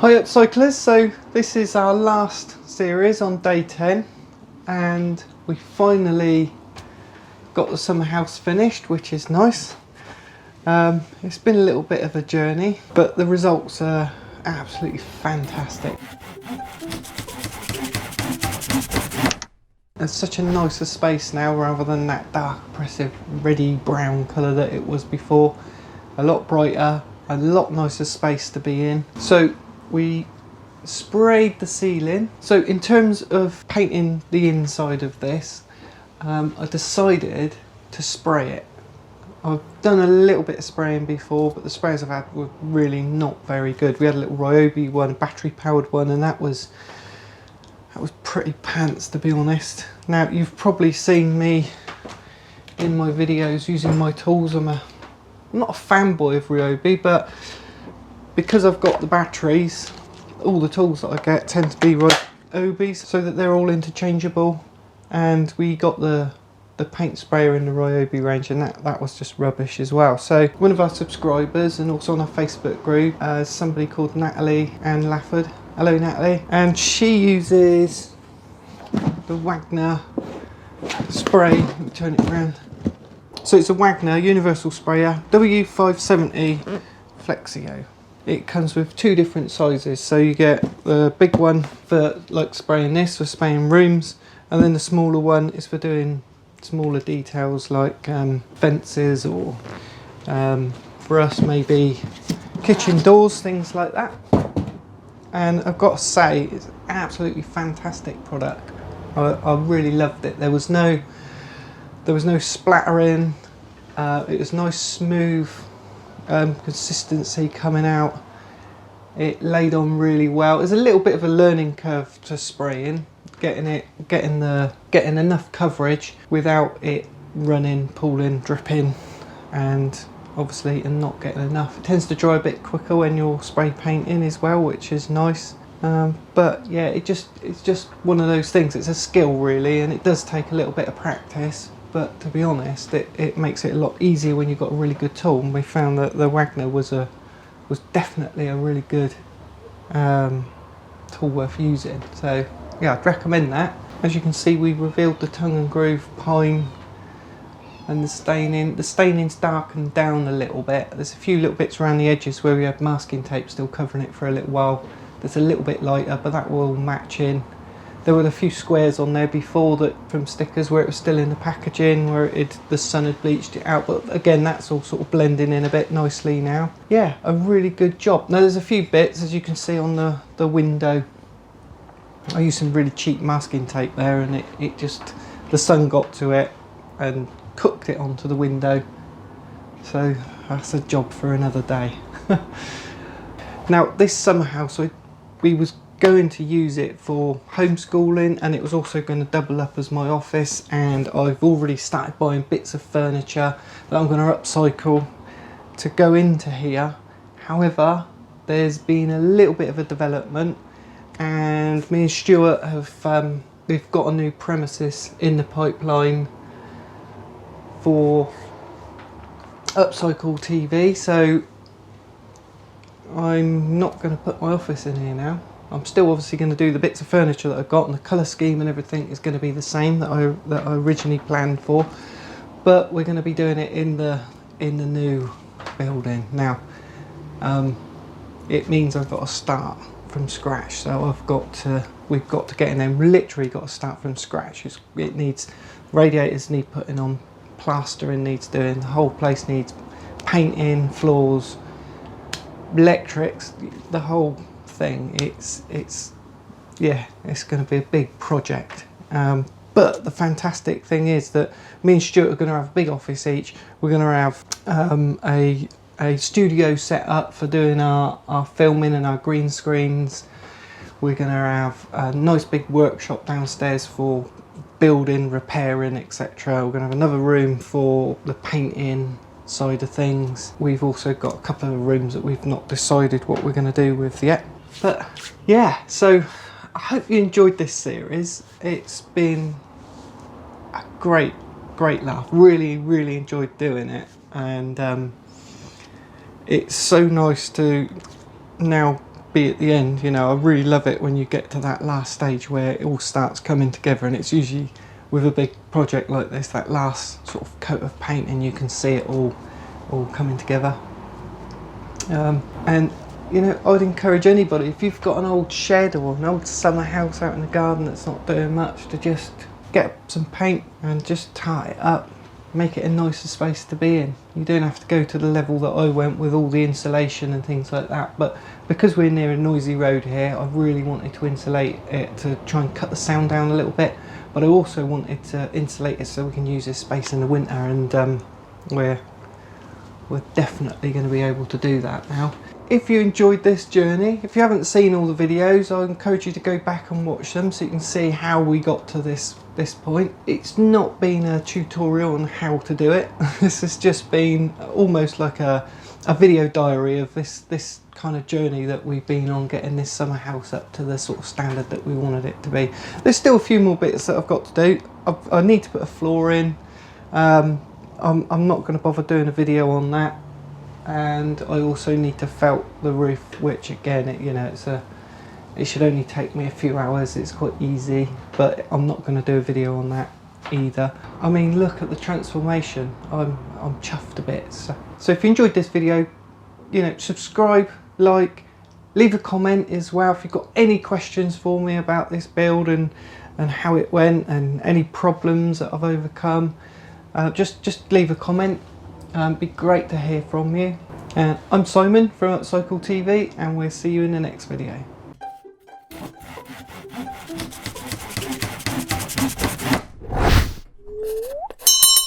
Hi up cyclists, so this is our last series on day 10 and we finally got the summer house finished, which is nice. It's been a little bit of a journey, but the results are absolutely fantastic. It's such a nicer space now rather than that dark oppressive reddy brown colour that it was before. A lot brighter, a lot nicer space to be in. So we sprayed the ceiling. So in terms of painting the inside of this, I decided to spray it. I've done a little bit of spraying before, but the sprays I've had were really not very good. We had a little Ryobi one, a battery powered one, and that was pretty pants, to be honest. Now you've probably seen me in my videos using my tools. I'm not a fanboy of Ryobi, but because I've got the batteries, all the tools that I get tend to be Ryobis, so that they're all interchangeable. And we got the paint sprayer in the Ryobi range, and that was just rubbish as well. So one of our subscribers, and also on our Facebook group, somebody called Natalie Ann Lafford. Hello Natalie. And she uses the Wagner spray. Let me turn it around. So it's a Wagner universal sprayer, W570 Flexio. It comes with two different sizes, so you get the big one for like spraying this, for spraying rooms, and then the smaller one is for doing smaller details like fences, or for us maybe kitchen doors, things like that. And I've got to say, it's an absolutely fantastic product. I really loved it. There was no splattering. It was nice, smooth consistency coming out. It laid on really well. There's a little bit of a learning curve to spraying, getting enough coverage without it running, pooling, dripping, and obviously not getting enough. It tends to dry a bit quicker when you're spray painting as well, which is nice. But yeah, it's just one of those things. It's a skill really, and it does take a little bit of practice. But to be honest, it makes it a lot easier when you've got a really good tool. And we found that the Wagner was definitely a really good tool worth using. So yeah, I'd recommend that. As you can see, we revealed the tongue and groove pine and the staining. The staining's darkened down a little bit. There's a few little bits around the edges where we had masking tape still covering it for a little while. That's a little bit lighter, but that will match in. There were a few squares on there before that from stickers where it was still in the packaging, where the sun had bleached it out, but again, that's all sort of blending in a bit nicely now. Yeah, a really good job. Now there's a few bits, as you can see on the window. I used some really cheap masking tape there, and it just, the sun got to it and cooked it onto the window. So that's a job for another day. Now this summer house, we was going to use it for homeschooling, and it was also going to double up as my office, and I've already started buying bits of furniture that I'm going to upcycle to go into here. However, there's been a little bit of a development, and me and Stuart have we've got a new premises in the pipeline for upcycle TV, so I'm not going to put my office in here now. I'm still obviously going to do the bits of furniture that I've got, and the colour scheme and everything is going to be the same that I originally planned for, but we're going to be doing it in the new building. Now it means I've got to start from scratch, so we've got to get in there. Literally got to start from scratch. It needs, radiators need putting on, plastering needs doing, the whole place needs painting, floors, electrics, the whole thing. It's going to be a big project, but the fantastic thing is that me and Stuart are going to have a big office each. We're going to have a studio set up for doing our filming and our green screens. We're going to have a nice big workshop downstairs for building, repairing, etc. We're going to have another room for the painting side of things. We've also got a couple of rooms that we've not decided what we're going to do with yet. But yeah, so I hope you enjoyed this series. It's been a great laugh. Really enjoyed doing it, and it's so nice to now be at the end. You know, I really love it when you get to that last stage where it all starts coming together, and it's usually with a big project like this, that last sort of coat of paint, and you can see it all coming together. And you know, I'd encourage anybody, if you've got an old shed or an old summer house out in the garden that's not doing much, to just get some paint and just tart it up, make it a nicer space to be in. You don't have to go to the level that I went with all the insulation and things like that, but because we're near a noisy road here, I really wanted to insulate it to try and cut the sound down a little bit, but I also wanted to insulate it so we can use this space in the winter, and we're definitely going to be able to do that now. If you enjoyed this journey, if you haven't seen all the videos, I encourage you to go back and watch them so you can see how we got to this point. It's not been a tutorial on how to do it. This has just been almost like a video diary of this kind of journey that we've been on, getting this summer house up to the sort of standard that we wanted it to be. There's still a few more bits that I've got to do. I need to put a floor in. I'm not going to bother doing a video on that. And I also need to felt the roof, which again, it should only take me a few hours. It's quite easy, but I'm not going to do a video on that either. I mean, look at the transformation. I'm chuffed a bit. So if you enjoyed this video, you know, subscribe, like, leave a comment as well if you've got any questions for me about this build and how it went and any problems that I've overcome. Just leave a comment. Be great to hear from you. I'm Simon from Upcycle TV, and we'll see you in the next video.